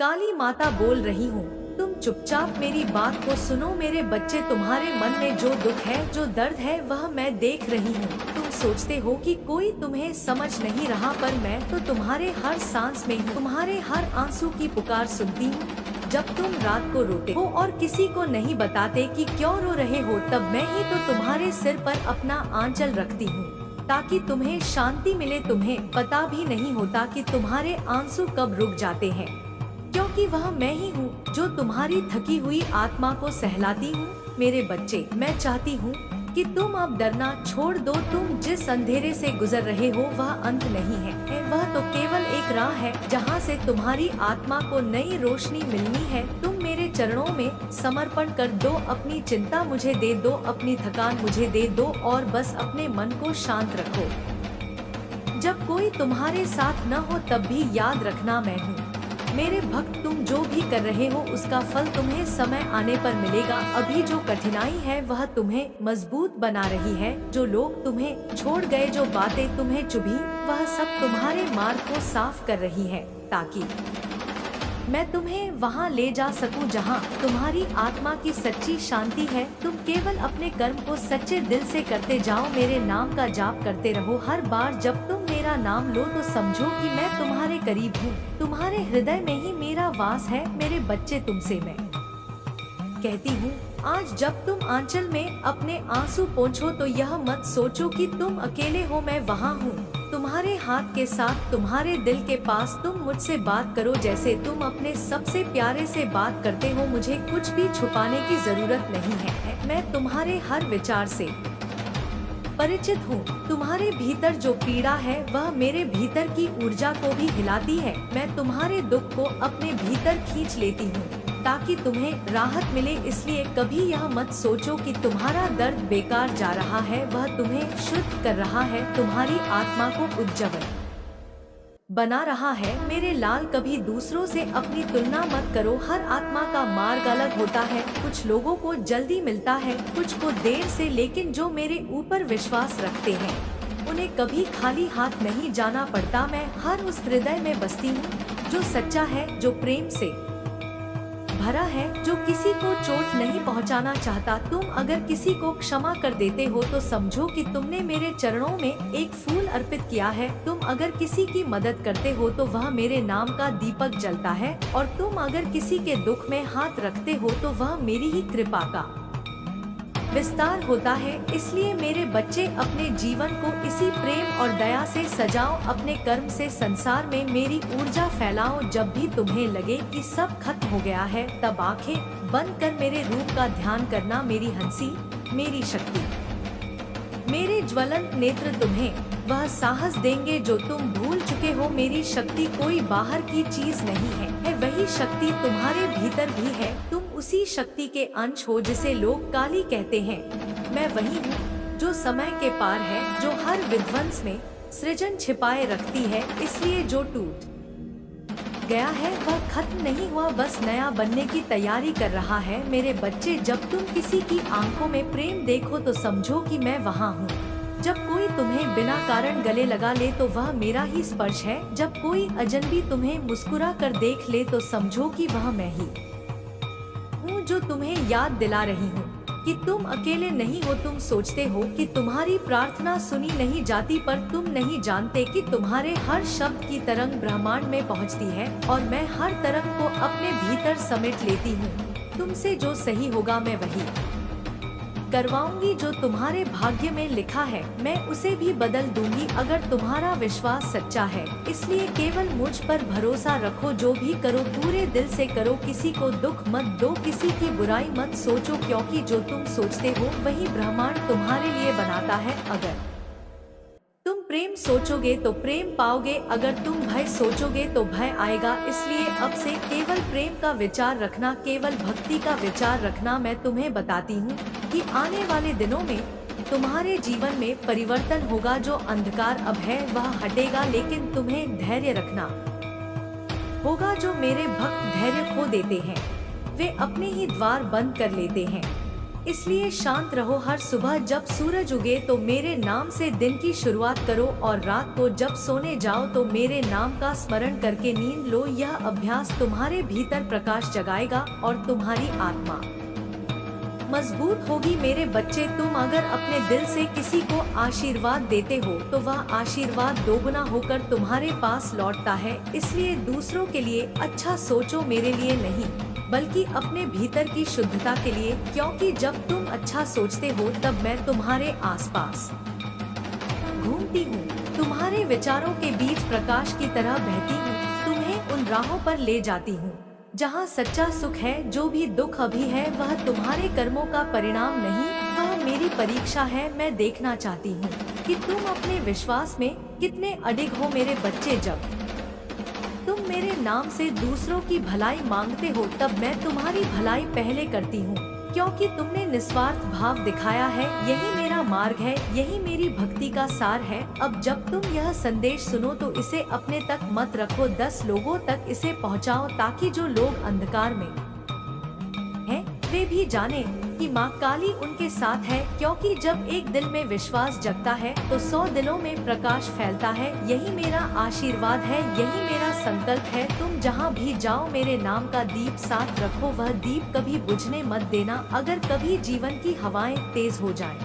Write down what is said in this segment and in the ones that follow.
काली माता बोल रही हूँ, तुम चुपचाप मेरी बात को सुनो। मेरे बच्चे, तुम्हारे मन में जो दुख है, जो दर्द है, वह मैं देख रही हूँ। तुम सोचते हो कि कोई तुम्हें समझ नहीं रहा, पर मैं तो तुम्हारे हर सांस में हूँ, तुम्हारे हर आंसू की पुकार सुनती हूँ। जब तुम रात को रोते हो और किसी को नहीं बताते कि क्यों रो रहे हो, तब मैं ही तो तुम्हारे सिर पर अपना आंचल रखती हूँ ताकि तुम्हें शांति मिले। तुम्हें पता भी नहीं होता कि तुम्हारे आंसू कब रुक जाते हैं, क्योंकि वह मैं ही हूँ जो तुम्हारी थकी हुई आत्मा को सहलाती हूँ। मेरे बच्चे, मैं चाहती हूँ कि तुम अब डरना छोड़ दो। तुम जिस अंधेरे से गुजर रहे हो वह अंत नहीं है, वह तो केवल एक राह है जहाँ से तुम्हारी आत्मा को नई रोशनी मिलनी है। तुम मेरे चरणों में समर्पण कर दो, अपनी चिंता मुझे दे दो, अपनी थकान मुझे दे दो और बस अपने मन को शांत रखो। जब कोई तुम्हारे साथ न हो तब भी याद रखना मैं हूँ। मेरे भक्त, तुम जो भी कर रहे हो उसका फल तुम्हें समय आने पर मिलेगा। अभी जो कठिनाई है वह तुम्हें मजबूत बना रही है। जो लोग तुम्हें छोड़ गए, जो बातें तुम्हें चुभी, वह सब तुम्हारे मार्ग को साफ कर रही है ताकि मैं तुम्हें वहां ले जा सकूं जहां तुम्हारी आत्मा की सच्ची शांति है। तुम केवल अपने कर्म को सच्चे दिल से करते जाओ, मेरे नाम का जाप करते रहो। हर बार जब तुम मेरा नाम लो तो समझो कि मैं तुम्हारे करीब हूँ, तुम्हारे हृदय में ही मेरा वास है। मेरे बच्चे, तुमसे मैं कहती हूँ, आज जब तुम आंचल में अपने आंसू पोंछो तो यह मत सोचो कि तुम अकेले हो, मैं वहाँ हूँ तुम्हारे हाथ के साथ, तुम्हारे दिल के पास। तुम मुझसे बात करो जैसे तुम अपने सबसे प्यारे से बात करते हो। मुझे कुछ भी छुपाने की जरूरत नहीं है, मैं तुम्हारे हर विचार से परिचित हूँ। तुम्हारे भीतर जो पीड़ा है वह मेरे भीतर की ऊर्जा को भी हिलाती है। मैं तुम्हारे दुख को अपने भीतर खींच लेती हूँ ताकि तुम्हें राहत मिले। इसलिए कभी यह मत सोचो कि तुम्हारा दर्द बेकार जा रहा है, वह तुम्हें शुद्ध कर रहा है, तुम्हारी आत्मा को उज्जवल बना रहा है। मेरे लाल, कभी दूसरों से अपनी तुलना मत करो। हर आत्मा का मार्ग अलग होता है। कुछ लोगों को जल्दी मिलता है, कुछ को देर से, लेकिन जो मेरे ऊपर विश्वास रखते हैं उन्हें कभी खाली हाथ नहीं जाना पड़ता। मैं हर उस हृदय में बसती हूँ जो सच्चा है, जो प्रेम से भरा है, जो किसी को चोट नहीं पहुंचाना चाहता। तुम अगर किसी को क्षमा कर देते हो तो समझो कि तुमने मेरे चरणों में एक फूल अर्पित किया है। तुम अगर किसी की मदद करते हो तो वह मेरे नाम का दीपक जलता है, और तुम अगर किसी के दुख में हाथ रखते हो तो वह मेरी ही कृपा का विस्तार होता है। इसलिए मेरे बच्चे, अपने जीवन को इसी प्रेम और दया से सजाओ। अपने कर्म से संसार में मेरी ऊर्जा फैलाओ। जब भी तुम्हें लगे कि सब खत्म हो गया है, तब आंखें बंद कर मेरे रूप का ध्यान करना। मेरी हंसी, मेरी शक्ति, मेरे ज्वलंत नेत्र तुम्हें वह साहस देंगे जो तुम भूल चुके हो। मेरी शक्ति कोई बाहर की चीज नहीं है, वही शक्ति तुम्हारे भीतर भी है। तुम उसी शक्ति के अंश हो जिसे लोग काली कहते हैं। मैं वही हूँ जो समय के पार है, जो हर विध्वंस में सृजन छिपाए रखती है। इसलिए जो टूट गया है वह खत्म नहीं हुआ, बस नया बनने की तैयारी कर रहा है। मेरे बच्चे, जब तुम किसी की आंखों में प्रेम देखो तो समझो कि मैं वहाँ हूँ। जब कोई तुम्हें बिना कारण गले लगा ले तो वह मेरा ही स्पर्श है। जब कोई अजनबी तुम्हें मुस्कुरा कर देख ले तो समझो कि वह मैं ही हूँ जो तुम्हें याद दिला रही हूँ कि तुम अकेले नहीं हो। तुम सोचते हो कि तुम्हारी प्रार्थना सुनी नहीं जाती, पर तुम नहीं जानते कि तुम्हारे हर शब्द की तरंग ब्रह्मांड में पहुँचती है, और मैं हर तरंग को अपने भीतर समेट लेती हूँ। तुमसे जो सही होगा मैं वही करवाऊंगी। जो तुम्हारे भाग्य में लिखा है मैं उसे भी बदल दूंगी, अगर तुम्हारा विश्वास सच्चा है। इसलिए केवल मुझ पर भरोसा रखो। जो भी करो पूरे दिल से करो। किसी को दुख मत दो, किसी की बुराई मत सोचो, क्योंकि जो तुम सोचते हो वही ब्रह्मांड तुम्हारे लिए बनाता है। अगर तुम प्रेम सोचोगे तो प्रेम पाओगे, अगर तुम भय सोचोगे तो भय आएगा। इसलिए अब से केवल प्रेम का विचार रखना, केवल भक्ति का विचार रखना। मैं तुम्हें बताती हूँ कि आने वाले दिनों में तुम्हारे जीवन में परिवर्तन होगा। जो अंधकार अब है वह हटेगा, लेकिन तुम्हें धैर्य रखना होगा। जो मेरे भक्त धैर्य खो देते हैं वे अपने ही द्वार बंद कर लेते हैं। इसलिए शांत रहो। हर सुबह जब सूरज उगे तो मेरे नाम से दिन की शुरुआत करो, और रात को जब सोने जाओ तो मेरे नाम का स्मरण करके नींद लो। यह अभ्यास तुम्हारे भीतर प्रकाश जगाएगा और तुम्हारी आत्मा मजबूत होगी। मेरे बच्चे, तुम अगर अपने दिल से किसी को आशीर्वाद देते हो तो वह आशीर्वाद दोगुना होकर तुम्हारे पास लौटता है। इसलिए दूसरों के लिए अच्छा सोचो, मेरे लिए नहीं बल्कि अपने भीतर की शुद्धता के लिए, क्योंकि जब तुम अच्छा सोचते हो तब मैं तुम्हारे आसपास घूमती हूँ, तुम्हारे विचारों के बीच प्रकाश की तरह बहती हूँ, तुम्हें उन राहों पर ले जाती हूँ जहाँ सच्चा सुख है। जो भी दुख अभी है वह तुम्हारे कर्मों का परिणाम नहीं, वह मेरी परीक्षा है। मैं देखना चाहती हूँ कि तुम अपने विश्वास में कितने अडिग हो मेरे बच्चे। जब तुम मेरे नाम से दूसरों की भलाई मांगते हो तब मैं तुम्हारी भलाई पहले करती हूँ, क्योंकि तुमने निस्वार्थ भाव दिखाया है। यही मेरा मार्ग है, यही मेरी भक्ति का सार है। अब जब तुम यह संदेश सुनो तो इसे अपने तक मत रखो, 10 लोगों तक इसे पहुँचाओ, ताकि जो लोग अंधकार में हैं वे भी जाने कि माँ काली उनके साथ है। क्योंकि जब एक दिल में विश्वास जगता है तो 100 दिलों में प्रकाश फैलता है। यही मेरा आशीर्वाद है, यही मेरा संकल्प है। तुम जहाँ भी जाओ मेरे नाम का दीप साथ रखो, वह दीप कभी बुझने मत देना। अगर कभी जीवन की हवाएं तेज हो जाएं,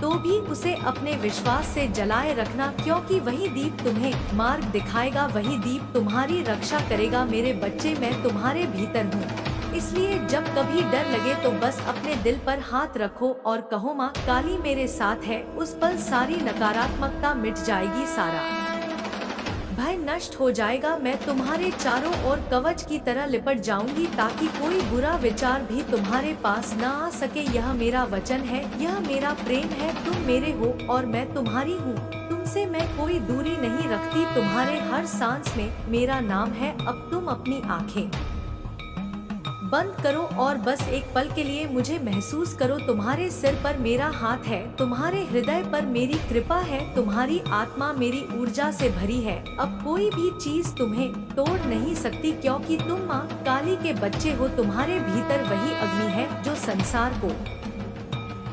तो भी उसे अपने विश्वास से जलाए रखना, क्योंकि वही दीप तुम्हें मार्ग दिखाएगा, वही दीप तुम्हारी रक्षा करेगा। मेरे बच्चे, मैं तुम्हारे भीतर हूँ, इसलिए जब कभी डर लगे तो बस अपने दिल पर हाथ रखो और कहो माँ काली मेरे साथ है। उस पल सारी नकारात्मकता मिट जाएगी, सारा भय नष्ट हो जाएगा। मैं तुम्हारे चारों ओर कवच की तरह लिपट जाऊंगी, ताकि कोई बुरा विचार भी तुम्हारे पास न आ सके। यह मेरा वचन है, यह मेरा प्रेम है। तुम मेरे हो और मैं तुम्हारी हूँ, तुमसे मैं कोई दूरी नहीं रखती। तुम्हारे हर सांस में मेरा नाम है। अब तुम अपनी आंखें बंद करो और बस एक पल के लिए मुझे महसूस करो। तुम्हारे सिर पर मेरा हाथ है, तुम्हारे हृदय पर मेरी कृपा है, तुम्हारी आत्मा मेरी ऊर्जा से भरी है। अब कोई भी चीज तुम्हें तोड़ नहीं सकती, क्योंकि तुम माँ काली के बच्चे हो। तुम्हारे भीतर वही अग्नि है जो संसार को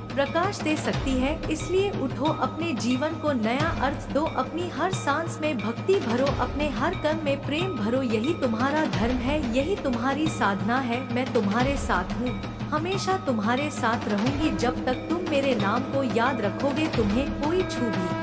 प्रकाश दे सकती है। इसलिए उठो, अपने जीवन को नया अर्थ दो, अपनी हर सांस में भक्ति भरो, अपने हर कर्म में प्रेम भरो। यही तुम्हारा धर्म है, यही तुम्हारी साधना है। मैं तुम्हारे साथ हूँ, हमेशा तुम्हारे साथ रहूंगी। जब तक तुम मेरे नाम को याद रखोगे तुम्हें कोई छू भी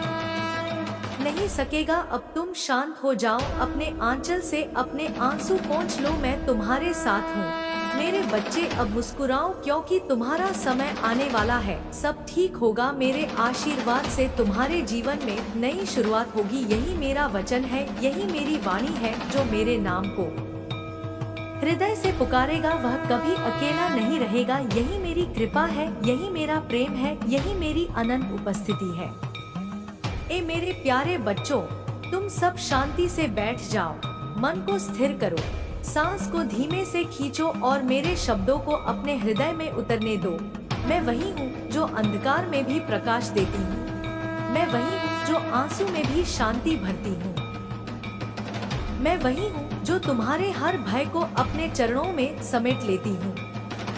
नहीं सकेगा। अब तुम शांत हो जाओ, अपने आंचल से अपने आंसू पोंछ लो। मैं तुम्हारे साथ हूँ मेरे बच्चे। अब मुस्कुराओ, क्योंकि तुम्हारा समय आने वाला है। सब ठीक होगा, मेरे आशीर्वाद से तुम्हारे जीवन में नई शुरुआत होगी। यही मेरा वचन है, यही मेरी वाणी है। जो मेरे नाम को हृदय से पुकारेगा वह कभी अकेला नहीं रहेगा। यही मेरी कृपा है, यही मेरा प्रेम है, यही मेरी अनंत उपस्थिति है। ए मेरे प्यारे बच्चों, तुम सब शांति से बैठ जाओ, मन को स्थिर करो, सांस को धीमे से खींचो और मेरे शब्दों को अपने हृदय में उतरने दो। मैं वही हूँ जो अंधकार में भी प्रकाश देती हूँ, मैं वही हूँ जो आंसू में भी शांति भरती हूँ, मैं वही हूँ जो तुम्हारे हर भय को अपने चरणों में समेट लेती हूँ,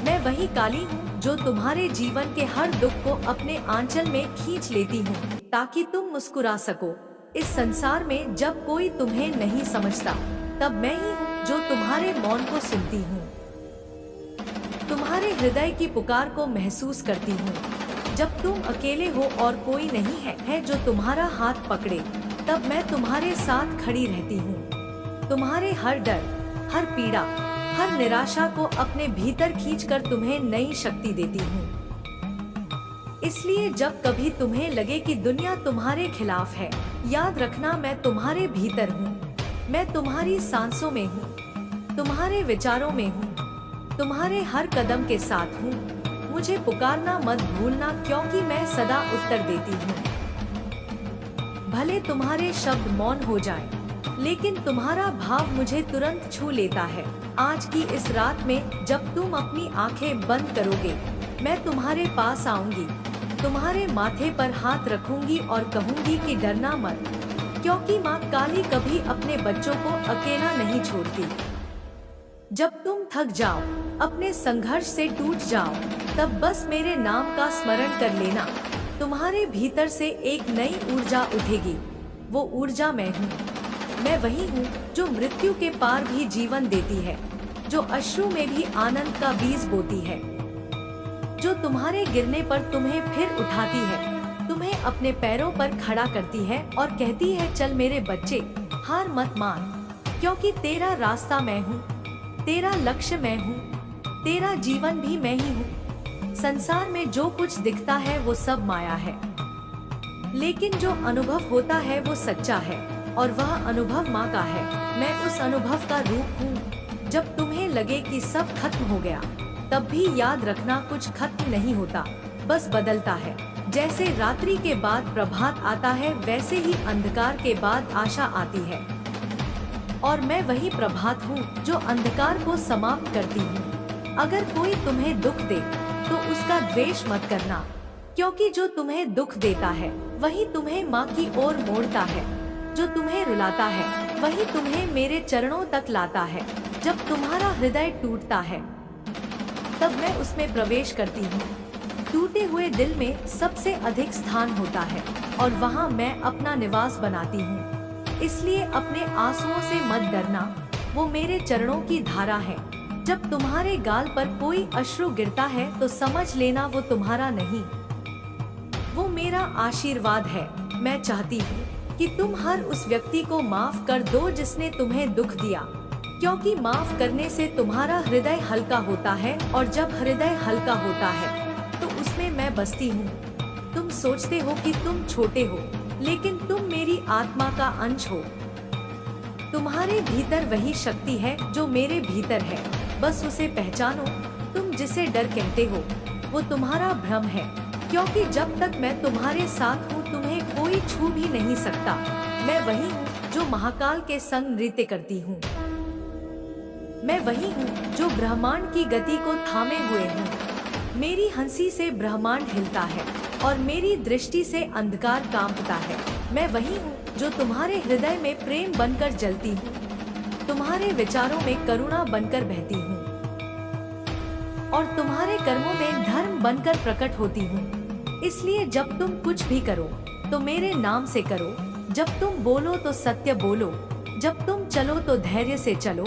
मैं वही काली हूँ जो तुम्हारे जीवन के हर दुख को अपने आंचल में खींच लेती हूँ, ताकि तुम मुस्कुरा सको। इस संसार में जब कोई तुम्हें नहीं समझता तब मैं ही हूँ जो तुम्हारे मौन को सुनती हूँ, तुम्हारे हृदय की पुकार को महसूस करती हूँ। जब तुम अकेले हो और कोई नहीं है जो तुम्हारा हाथ पकड़े, तब मैं तुम्हारे साथ खड़ी रहती हूँ। तुम्हारे हर डर, हर पीड़ा, हर निराशा को अपने भीतर खींचकर तुम्हें नई शक्ति देती हूँ। इसलिए जब कभी तुम्हें लगे कि दुनिया तुम्हारे खिलाफ है, याद रखना मैं तुम्हारे भीतर हूँ। मैं तुम्हारी सांसों में हूँ, तुम्हारे विचारों में हूँ, तुम्हारे हर कदम के साथ हूँ। मुझे पुकारना मत भूलना, क्योंकि मैं सदा उत्तर देती हूँ। भले तुम्हारे शब्द मौन हो जाएं, लेकिन तुम्हारा भाव मुझे तुरंत छू लेता है। आज की इस रात में जब तुम अपनी आंखें बंद करोगे, मैं तुम्हारे पास आऊंगी, तुम्हारे माथे पर हाथ रखूंगी और कहूंगी कि डरना मत, क्योंकि माँ काली कभी अपने बच्चों को अकेला नहीं छोड़ती। जब तुम थक जाओ, अपने संघर्ष से टूट जाओ, तब बस मेरे नाम का स्मरण कर लेना। तुम्हारे भीतर से एक नई ऊर्जा उठेगी। वो ऊर्जा मैं हूँ। मैं वही हूँ जो मृत्यु के पार भी जीवन देती है, जो अश्रु में भी आनंद का बीज बोती है, जो तुम्हारे गिरने पर तुम्हें फिर उठाती है, तुम्हें अपने पैरों पर खड़ा करती है और कहती है, चल मेरे बच्चे, हार मत मान, क्योंकि तेरा रास्ता मैं हूँ, तेरा लक्ष्य मैं हूँ, तेरा जीवन भी मैं ही हूँ। संसार में जो कुछ दिखता है वो सब माया है, लेकिन जो अनुभव होता है वो सच्चा है, और वह अनुभव माँ का है। मैं उस अनुभव का रूप हूँ। जब तुम्हें लगे कि सब खत्म हो गया, तब भी याद रखना, कुछ खत्म नहीं होता, बस बदलता है। जैसे रात्रि के बाद प्रभात आता है, वैसे ही अंधकार के बाद आशा आती है। और मैं वही प्रभात हूँ जो अंधकार को समाप्त करती हूँ। अगर कोई तुम्हें दुख दे तो उसका द्वेष मत करना, क्योंकि जो तुम्हें दुख देता है वही तुम्हें माँ की ओर मोड़ता है। जो तुम्हें रुलाता है वही तुम्हें मेरे चरणों तक लाता है। जब तुम्हारा हृदय टूटता है तब मैं उसमें प्रवेश करती हूँ। टूटे हुए दिल में सबसे अधिक स्थान होता है और वहाँ मैं अपना निवास बनाती हूँ। इसलिए अपने आंसुओं से मत डरना, वो मेरे चरणों की धारा है। जब तुम्हारे गाल पर कोई अश्रु गिरता है तो समझ लेना वो तुम्हारा नहीं, वो मेरा आशीर्वाद है। मैं चाहती हूँ कि तुम हर उस व्यक्ति को माफ कर दो जिसने तुम्हें दुख दिया, क्योंकि माफ करने से तुम्हारा हृदय हल्का होता है, और जब हृदय हल्का होता है तो उसमें मैं बसती हूँ। तुम सोचते हो कि तुम छोटे हो, लेकिन तुम मेरी आत्मा का अंश हो। तुम्हारे भीतर वही शक्ति है जो मेरे भीतर है, बस उसे पहचानो। तुम जिसे डर कहते हो वो तुम्हारा भ्रम है, क्योंकि जब तक मैं तुम्हारे साथ हूँ तुम्हें कोई छू भी नहीं सकता। मैं वही हूँ जो महाकाल के संग नृत्य करती हूँ। मैं वही हूँ जो ब्रह्मांड की गति को थामे हुए हूँ। मेरी हंसी से ब्रह्मांड हिलता है और मेरी दृष्टि से अंधकार कांपता है। मैं वही हूँ जो तुम्हारे हृदय में प्रेम बनकर जलती हूँ, तुम्हारे विचारों में करुणा बनकर बहती हूँ, और तुम्हारे कर्मों में धर्म बनकर प्रकट होती हूँ। इसलिए जब तुम कुछ भी करो तो मेरे नाम से करो। जब तुम बोलो तो सत्य बोलो। जब तुम चलो तो धैर्य से चलो।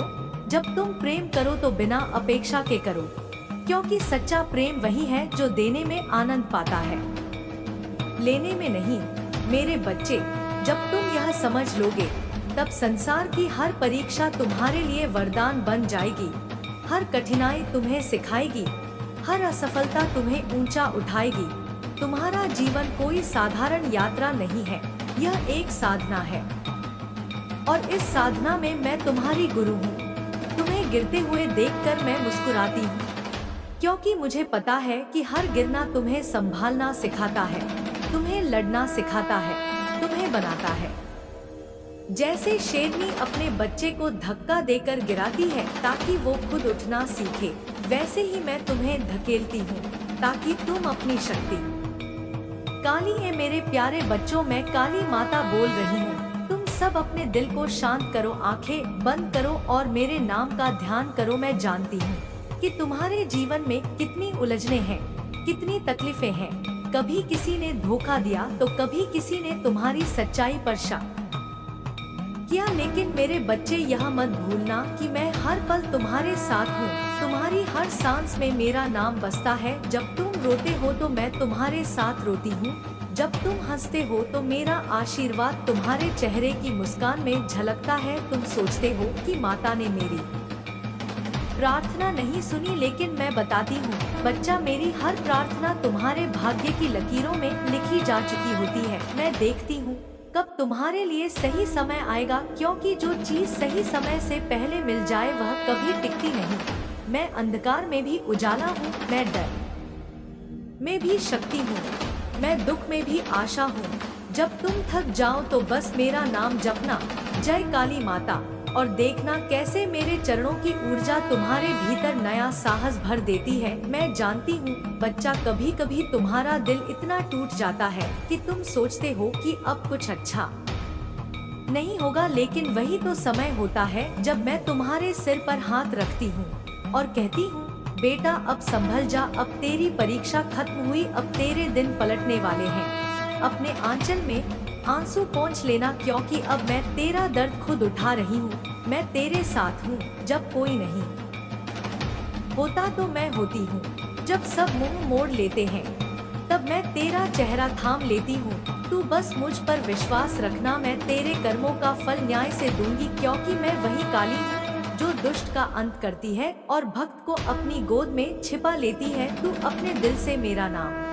जब तुम प्रेम करो तो बिना अपेक्षा के करो, क्योंकि सच्चा प्रेम वही है जो देने में आनंद पाता है, लेने में नहीं। मेरे बच्चे, जब तुम यह समझ लोगे तब संसार की हर परीक्षा तुम्हारे लिए वरदान बन जाएगी। हर कठिनाई तुम्हें सिखाएगी, हर असफलता तुम्हें ऊंचा उठाएगी। तुम्हारा जीवन कोई साधारण यात्रा नहीं है, यह एक साधना है, और इस साधना में मैं तुम्हारी गुरु हूँ। तुम्हें गिरते हुए देखकर मैं मुस्कुराती हूँ, क्योंकि मुझे पता है कि हर गिरना तुम्हें संभालना सिखाता है, तुम्हें लड़ना सिखाता है, तुम्हें बनाता है। जैसे शेरनी अपने बच्चे को धक्का देकर गिराती है ताकि वो खुद उठना सीखे, वैसे ही मैं तुम्हें धकेलती हूँ ताकि तुम अपनी शक्ति। काली है मेरे प्यारे बच्चों, मैं काली माता बोल रही हूँ। तुम सब अपने दिल को शांत करो, आंखें बंद करो और मेरे नाम का ध्यान करो। मैं जानती हूँ कि तुम्हारे जीवन में कितनी उलझने हैं, कितनी तकलीफें हैं। कभी किसी ने धोखा दिया तो कभी किसी ने तुम्हारी सच्चाई पर शक किया, लेकिन मेरे बच्चे यह मत भूलना कि मैं हर पल तुम्हारे साथ हूँ। तुम्हारी हर सांस में मेरा नाम बसता है। जब तुम रोते हो तो मैं तुम्हारे साथ रोती हूँ। जब तुम हंसते हो तो मेरा आशीर्वाद तुम्हारे चेहरे की मुस्कान में झलकता है। तुम सोचते हो कि माता ने मेरी प्रार्थना नहीं सुनी, लेकिन मैं बताती हूँ बच्चा, मेरी हर प्रार्थना तुम्हारे भाग्य की लकीरों में लिखी जा चुकी होती है। मैं देखती हूँ कब तुम्हारे लिए सही समय आएगा, क्योंकि जो चीज सही समय से पहले मिल जाए वह कभी टिकती नहीं। मैं अंधकार में भी उजाला हूँ, मैं डर में भी शक्ति हूँ, मैं दुख में भी आशा हूँ। जब तुम थक जाओ तो बस मेरा नाम जपना, जय काली माता, और देखना कैसे मेरे चरणों की ऊर्जा तुम्हारे भीतर नया साहस भर देती है। मैं जानती हूँ बच्चा, कभी कभी तुम्हारा दिल इतना टूट जाता है कि तुम सोचते हो कि अब कुछ अच्छा नहीं होगा, लेकिन वही तो समय होता है जब मैं तुम्हारे सिर पर हाथ रखती हूँ और कहती हूँ, बेटा अब संभल जा, अब तेरी परीक्षा खत्म हुई, अब तेरे दिन पलटने वाले हैं। अपने आंचल में आंसू पोंछ लेना, क्योंकि अब मैं तेरा दर्द खुद उठा रही हूँ। मैं तेरे साथ हूँ जब कोई नहीं होता तो मैं होती हूँ। जब सब मुंह मोड़ लेते हैं तब मैं तेरा चेहरा थाम लेती हूँ। तू बस मुझ पर विश्वास रखना, मैं तेरे कर्मों का फल न्याय से दूंगी, क्योंकि मैं वही काली हूँ जो दुष्ट का अंत करती है और भक्त को अपनी गोद में छिपा लेती है। तू अपने दिल से मेरा नाम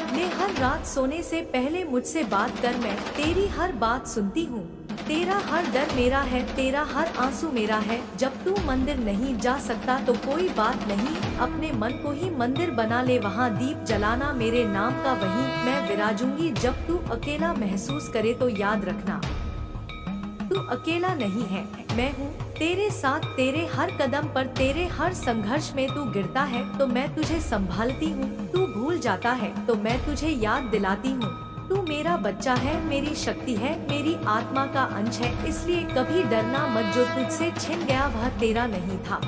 ले, हर रात सोने से पहले मुझसे बात कर, मैं तेरी हर बात सुनती हूँ। तेरा हर डर मेरा है, तेरा हर आंसू मेरा है। जब तू मंदिर नहीं जा सकता तो कोई बात नहीं, अपने मन को ही मंदिर बना ले, वहाँ दीप जलाना मेरे नाम का वहीं मैं विराजूंगी। जब तू अकेला महसूस करे तो याद रखना, तू अकेला नहीं है, मैं हूँ तेरे साथ। तेरे हर कदम पर, तेरे हर संघर्ष में तू गिरता है तो मैं तुझे संभालती हूँ। तू भूल जाता है तो मैं तुझे याद दिलाती हूँ। तू मेरा बच्चा है, मेरी शक्ति है, मेरी आत्मा का अंश है, इसलिए कभी डरना मत। जो तुझसे छिन गया वह तेरा नहीं था,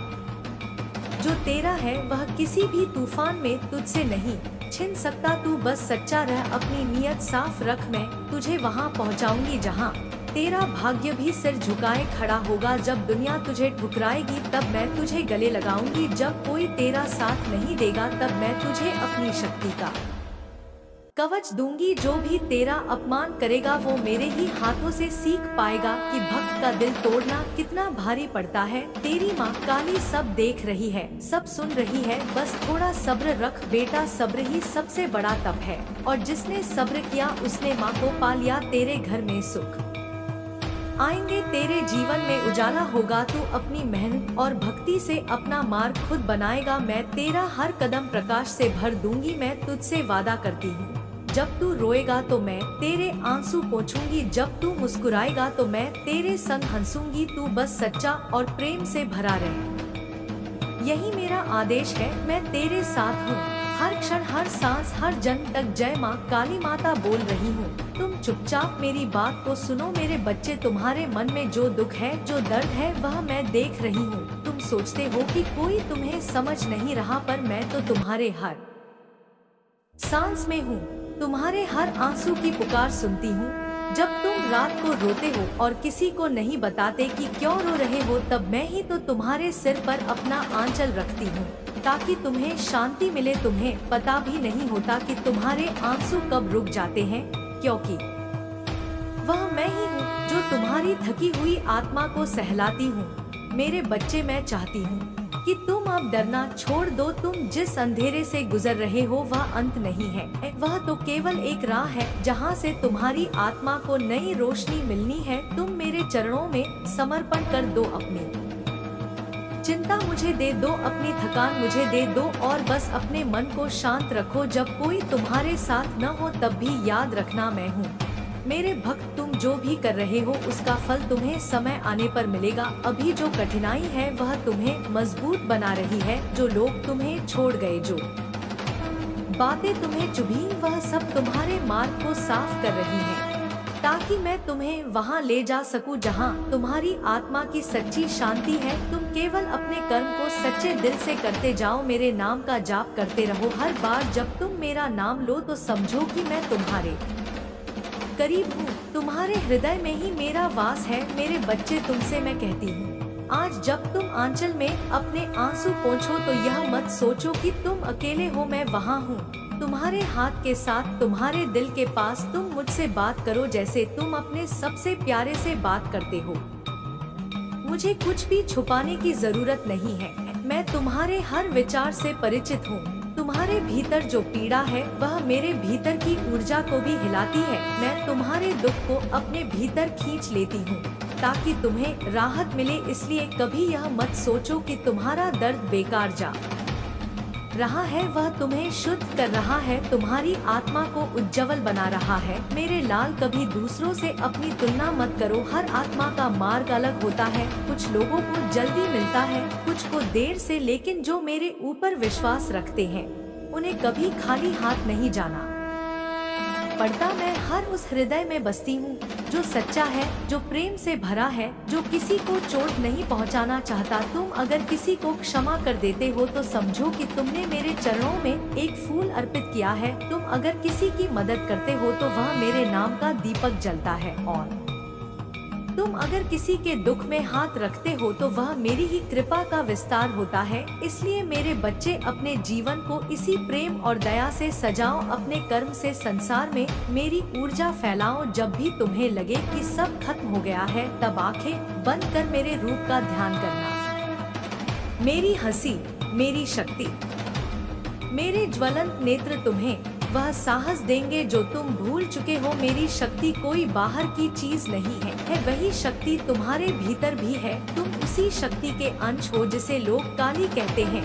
जो तेरा है वह किसी भी तूफान में तुझसे नहीं छिन सकता। तू बस सच्चा रह, अपनी नीयत साफ रख, मैं तुझे वहाँ पहुँचाऊंगी जहाँ तेरा भाग्य भी सिर झुकाए खड़ा होगा। जब दुनिया तुझे ठुकराएगी तब मैं तुझे गले लगाऊंगी। जब कोई तेरा साथ नहीं देगा तब मैं तुझे अपनी शक्ति का कवच दूंगी। जो भी तेरा अपमान करेगा वो मेरे ही हाथों से सीख पाएगा कि भक्त का दिल तोड़ना कितना भारी पड़ता है। तेरी माँ काली सब देख रही है, सब सुन रही है, बस थोड़ा सब्र रख बेटा, सब्र ही सबसे बड़ा तप है, और जिसने सब्र किया उसने माँ को पा लिया। तेरे घर में सुख आएंगे, तेरे जीवन में उजाला होगा। तू अपनी मेहनत और भक्ति से अपना मार्ग खुद बनाएगा। मैं तेरा हर कदम प्रकाश से भर दूंगी, मैं तुझसे वादा करती हूँ। जब तू रोएगा तो मैं तेरे आंसू पोंछूंगी, जब तू मुस्कुराएगा तो मैं तेरे संग हंसूंगी। तू बस सच्चा और प्रेम से भरा रहे, यही मेरा आदेश है। मैं तेरे साथ हूँ हर क्षण, हर सांस, हर जन्म तक। जय माँ काली माता बोल रही हूँ। तुम चुपचाप मेरी बात को सुनो मेरे बच्चे, तुम्हारे मन में जो दुख है, जो दर्द है, वह मैं देख रही हूँ। तुम सोचते हो कि कोई तुम्हें समझ नहीं रहा, पर मैं तो तुम्हारे हर सांस में हूँ, तुम्हारे हर आंसू की पुकार सुनती हूँ। जब तुम रात को रोते हो और किसी को नहीं बताते कि क्यों रो रहे हो, तब मैं ही तो तुम्हारे सिर पर अपना आंचल रखती हूँ ताकि तुम्हें शांति मिले। तुम्हें पता भी नहीं होता कि तुम्हारे आंसू कब रुक जाते हैं, क्योंकि वह मैं ही हूँ जो तुम्हारी थकी हुई आत्मा को सहलाती हूँ। मेरे बच्चे, मैं चाहती हूँ कि तुम अब डरना छोड़ दो। तुम जिस अंधेरे से गुजर रहे हो वह अंत नहीं है, वह तो केवल एक राह है जहाँ से तुम्हारी आत्मा को नई रोशनी मिलनी है। तुम मेरे चरणों में समर्पण कर दो, अपनी चिंता मुझे दे दो, अपनी थकान मुझे दे दो, और बस अपने मन को शांत रखो। जब कोई तुम्हारे साथ न हो तब भी याद रखना मैं हूँ। मेरे भक्त, तुम जो भी कर रहे हो उसका फल तुम्हें समय आने पर मिलेगा। अभी जो कठिनाई है वह तुम्हें मजबूत बना रही है। जो लोग तुम्हें छोड़ गए, जो बातें तुम्हें चुभी, वह सब तुम्हारे मार्ग को साफ कर रही है ताकि मैं तुम्हें वहां ले जा सकूं जहां तुम्हारी आत्मा की सच्ची शांति है। तुम केवल अपने कर्म को सच्चे दिल से करते जाओ, मेरे नाम का जाप करते रहो। हर बार जब तुम मेरा नाम लो तो समझो कि मैं तुम्हारे करीब हूँ, तुम्हारे हृदय में ही मेरा वास है। मेरे बच्चे, तुमसे मैं कहती हूँ, आज जब तुम आंचल में अपने आंसू पोंछो तो यह मत सोचो कि तुम अकेले हो, मैं वहाँ हूँ तुम्हारे हाथ के साथ, तुम्हारे दिल के पास। तुम मुझसे बात करो जैसे तुम अपने सबसे प्यारे से बात करते हो। मुझे कुछ भी छुपाने की जरूरत नहीं है, मैं तुम्हारे हर विचार से परिचित हूँ। तुम्हारे भीतर जो पीड़ा है वह मेरे भीतर की ऊर्जा को भी हिलाती है। मैं तुम्हारे दुख को अपने भीतर खींच लेती हूँ ताकि तुम्हें राहत मिले। इसलिए कभी यह मत सोचो कि तुम्हारा दर्द बेकार जा रहा है, वह तुम्हें शुद्ध कर रहा है, तुम्हारी आत्मा को उज्जवल बना रहा है। मेरे लाल, कभी दूसरों से अपनी तुलना मत करो। हर आत्मा का मार्ग अलग होता है, कुछ लोगों को जल्दी मिलता है, कुछ को देर से, लेकिन जो मेरे ऊपर विश्वास रखते हैं उन्हें कभी खाली हाथ नहीं जाना। पड़ता, मैं हर उस हृदय में बसती हूँ जो सच्चा है, जो प्रेम से भरा है, जो किसी को चोट नहीं पहुँचाना चाहता। तुम अगर किसी को क्षमा कर देते हो तो समझो कि तुमने मेरे चरणों में एक फूल अर्पित किया है। तुम अगर किसी की मदद करते हो तो वह मेरे नाम का दीपक जलता है, और तुम अगर किसी के दुख में हाथ रखते हो तो वह मेरी ही कृपा का विस्तार होता है। इसलिए मेरे बच्चे, अपने जीवन को इसी प्रेम और दया से सजाओ, अपने कर्म से संसार में मेरी ऊर्जा फैलाओ। जब भी तुम्हें लगे कि सब खत्म हो गया है, तब आंखें बंद कर मेरे रूप का ध्यान करना। मेरी हंसी, मेरी शक्ति, मेरे ज्वलंत नेत्र तुम्हें वह साहस देंगे जो तुम भूल चुके हो। मेरी शक्ति कोई बाहर की चीज नहीं है, वही शक्ति तुम्हारे भीतर भी है। तुम उसी शक्ति के अंश हो जिसे लोग काली कहते हैं।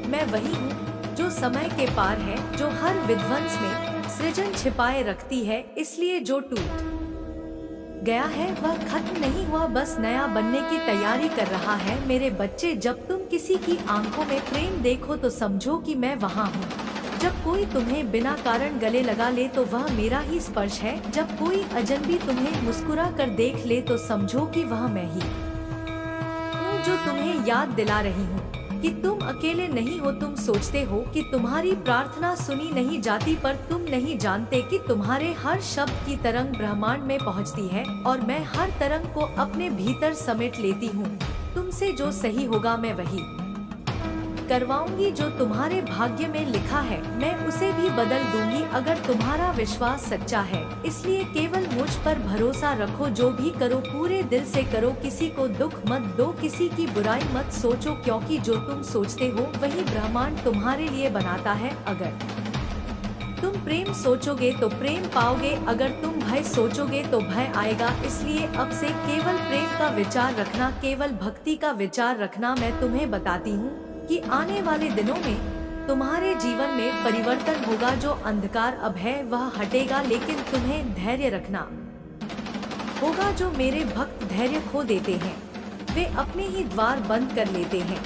मैं वही हूँ जो समय के पार है, जो हर विध्वंस में सृजन छिपाए रखती है। इसलिए जो टूट गया है वह खत्म नहीं हुआ, बस नया बनने की तैयारी कर रहा है। मेरे बच्चे, जब तुम किसी की आंखों में प्रेम देखो तो समझो कि मैं वहाँ हूँ। जब कोई तुम्हें बिना कारण गले लगा ले तो वह मेरा ही स्पर्श है। जब कोई अजनबी तुम्हें मुस्कुरा कर देख ले तो समझो कि वह मैं ही हूँ जो तुम्हें याद दिला रही हूँ कि तुम अकेले नहीं हो। तुम सोचते हो कि तुम्हारी प्रार्थना सुनी नहीं जाती, पर तुम नहीं जानते कि तुम्हारे हर शब्द की तरंग ब्रह्मांड में पहुँचती है, और मैं हर तरंग को अपने भीतर समेट लेती हूँ। तुमसे जो सही होगा मैं वही करवाऊंगी। जो तुम्हारे भाग्य में लिखा है मैं उसे भी बदल दूंगी, अगर तुम्हारा विश्वास सच्चा है। इसलिए केवल मुझ पर भरोसा रखो। जो भी करो पूरे दिल से करो, किसी को दुख मत दो, किसी की बुराई मत सोचो, क्योंकि जो तुम सोचते हो वही ब्रह्मांड तुम्हारे लिए बनाता है। अगर तुम प्रेम सोचोगे तो प्रेम पाओगे, अगर तुम भय सोचोगे तो भय आएगा। इसलिए अब से केवल प्रेम का विचार रखना, केवल भक्ति का विचार रखना। मैं तुम्हें बताती हूँ कि आने वाले दिनों में तुम्हारे जीवन में परिवर्तन होगा। जो अंधकार अब है वह हटेगा, लेकिन तुम्हें धैर्य रखना होगा। जो मेरे भक्त धैर्य खो देते हैं वे अपने ही द्वार बंद कर लेते हैं।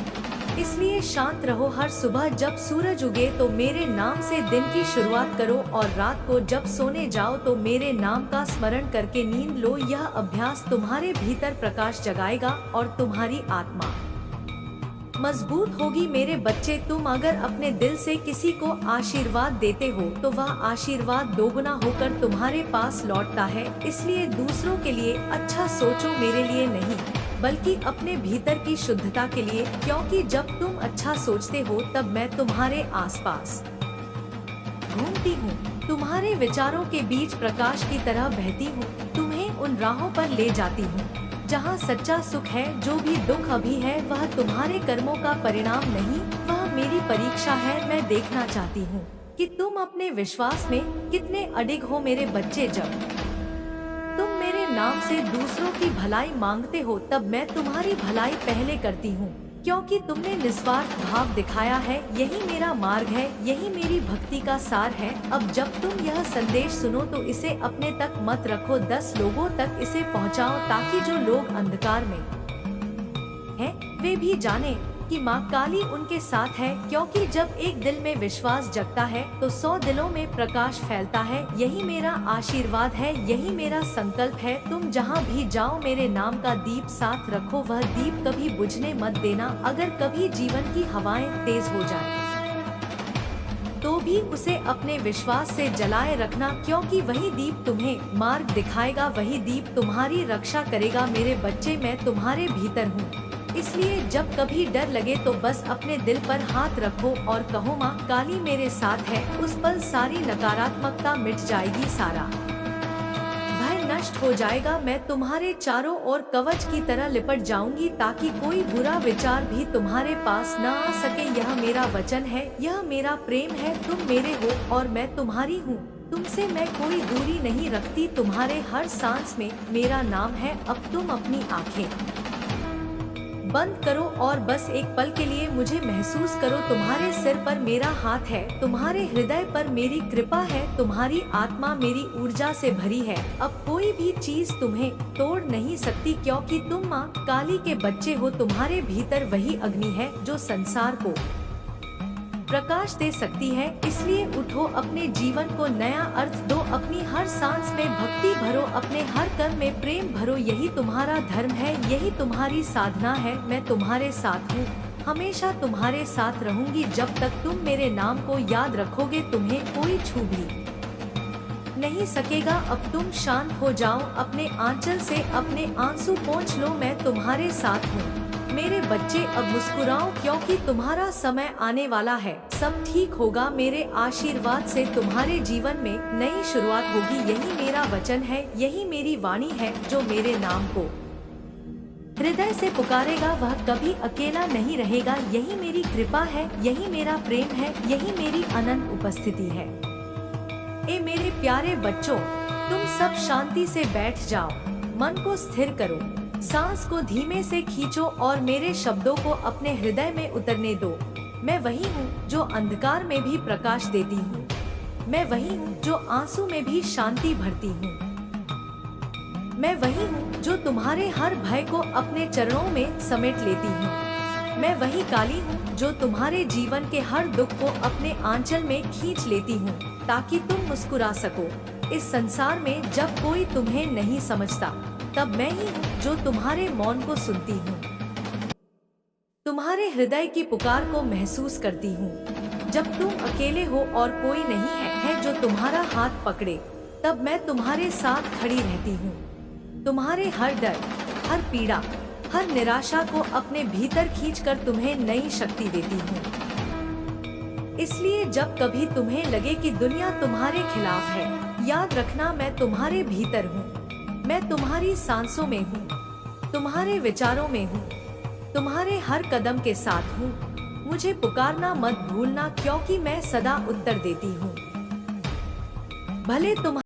इसलिए शांत रहो। हर सुबह जब सूरज उगे तो मेरे नाम से दिन की शुरुआत करो, और रात को जब सोने जाओ तो मेरे नाम का स्मरण करके नींद लो। यह अभ्यास तुम्हारे भीतर प्रकाश जगाएगा और तुम्हारी आत्मा मजबूत होगी। मेरे बच्चे, तुम अगर अपने दिल से किसी को आशीर्वाद देते हो तो वह आशीर्वाद दोगुना होकर तुम्हारे पास लौटता है। इसलिए दूसरों के लिए अच्छा सोचो, मेरे लिए नहीं बल्कि अपने भीतर की शुद्धता के लिए, क्योंकि जब तुम अच्छा सोचते हो तब मैं तुम्हारे आसपास घूमती हूँ, तुम्हारे विचारों के बीच प्रकाश की तरह बहती हूँ, तुम्हें उन राहों पर ले जाती हूँ जहाँ सच्चा सुख है। जो भी दुख अभी है वह तुम्हारे कर्मों का परिणाम नहीं, वह मेरी परीक्षा है। मैं देखना चाहती हूँ कि तुम अपने विश्वास में कितने अडिग हो। मेरे बच्चे, जब तुम मेरे नाम से दूसरों की भलाई मांगते हो तब मैं तुम्हारी भलाई पहले करती हूँ, क्योंकि तुमने निस्वार्थ भाव दिखाया है। यही मेरा मार्ग है, यही मेरी भक्ति का सार है। अब जब तुम यह संदेश सुनो तो इसे अपने तक मत रखो, 10 लोगों तक इसे पहुँचाओ, ताकि जो लोग अंधकार में हैं वे भी जाने कि माँ काली उनके साथ है। क्योंकि जब एक दिल में विश्वास जगता है तो 100 दिलों में प्रकाश फैलता है। यही मेरा आशीर्वाद है, यही मेरा संकल्प है। तुम जहाँ भी जाओ मेरे नाम का दीप साथ रखो, वह दीप कभी बुझने मत देना। अगर कभी जीवन की हवाएं तेज हो जाए तो भी उसे अपने विश्वास से जलाए रखना, क्योंकि वही दीप तुम्हें मार्ग दिखाएगा, वही दीप तुम्हारी रक्षा करेगा। मेरे बच्चे, मैं तुम्हारे भीतर हूँ, इसलिए जब कभी डर लगे तो बस अपने दिल पर हाथ रखो और कहो, माँ काली मेरे साथ है। उस पल सारी नकारात्मकता मिट जाएगी, सारा भय नष्ट हो जाएगा। मैं तुम्हारे चारों ओर कवच की तरह लिपट जाऊंगी, ताकि कोई बुरा विचार भी तुम्हारे पास न आ सके। यह मेरा वचन है, यह मेरा प्रेम है। तुम मेरे हो और मैं तुम्हारी हूँ। तुमसे मैं कोई दूरी नहीं रखती, तुम्हारे हर सांस में मेरा नाम है। अब तुम अपनी आंखें बंद करो और बस एक पल के लिए मुझे महसूस करो। तुम्हारे सिर पर मेरा हाथ है, तुम्हारे हृदय पर मेरी कृपा है, तुम्हारी आत्मा मेरी ऊर्जा से भरी है। अब कोई भी चीज तुम्हें तोड़ नहीं सकती, क्योंकि तुम माँ काली के बच्चे हो। तुम्हारे भीतर वही अग्नि है जो संसार को प्रकाश दे सकती है। इसलिए उठो, अपने जीवन को नया अर्थ दो, अपनी हर सांस में भक्ति भरो, अपने हर कर्म में प्रेम भरो। यही तुम्हारा धर्म है, यही तुम्हारी साधना है। मैं तुम्हारे साथ हूँ, हमेशा तुम्हारे साथ रहूंगी। जब तक तुम मेरे नाम को याद रखोगे, तुम्हें कोई छू भी नहीं सकेगा। अब तुम शांत हो जाओ, अपने आंचल से अपने आंसू पोंछ लो। मैं तुम्हारे साथ हूँ मेरे बच्चे, अब मुस्कुराओ, क्योंकि तुम्हारा समय आने वाला है। सब ठीक होगा, मेरे आशीर्वाद से तुम्हारे जीवन में नई शुरुआत होगी। यही मेरा वचन है, यही मेरी वाणी है। जो मेरे नाम को हृदय से पुकारेगा, वह कभी अकेला नहीं रहेगा। यही मेरी कृपा है, यही मेरा प्रेम है, यही मेरी अनंत उपस्थिति है। ए मेरे प्यारे बच्चों, तुम सब शांति से बैठ जाओ, मन को स्थिर करो, सांस को धीमे से खींचो और मेरे शब्दों को अपने हृदय में उतरने दो। मैं वही हूँ जो अंधकार में भी प्रकाश देती हूँ। मैं वही हूँ जो आंसू में भी शांति भरती हूँ। मैं वही हूँ जो तुम्हारे हर भय को अपने चरणों में समेट लेती हूँ। मैं वही काली हूँ जो तुम्हारे जीवन के हर दुख को अपने आंचल में खींच लेती हूँ, ताकि तुम मुस्कुरा सको। इस संसार में जब कोई तुम्हें नहीं समझता, तब मैं ही हूँ जो तुम्हारे मौन को सुनती हूँ, तुम्हारे हृदय की पुकार को महसूस करती हूँ। जब तुम अकेले हो और कोई नहीं है जो तुम्हारा हाथ पकड़े, तब मैं तुम्हारे साथ खड़ी रहती हूँ। तुम्हारे हर डर, हर पीड़ा, हर निराशा को अपने भीतर खींचकर तुम्हें नई शक्ति देती हूँ। इसलिए जब कभी तुम्हें लगे कि दुनिया तुम्हारे खिलाफ है, याद रखना, मैं तुम्हारे भीतर हूँ। मैं तुम्हारी सांसों में हूँ, तुम्हारे विचारों में हूँ, तुम्हारे हर कदम के साथ हूँ। मुझे पुकारना मत भूलना, क्योंकि मैं सदा उत्तर देती हूँ। भले तुम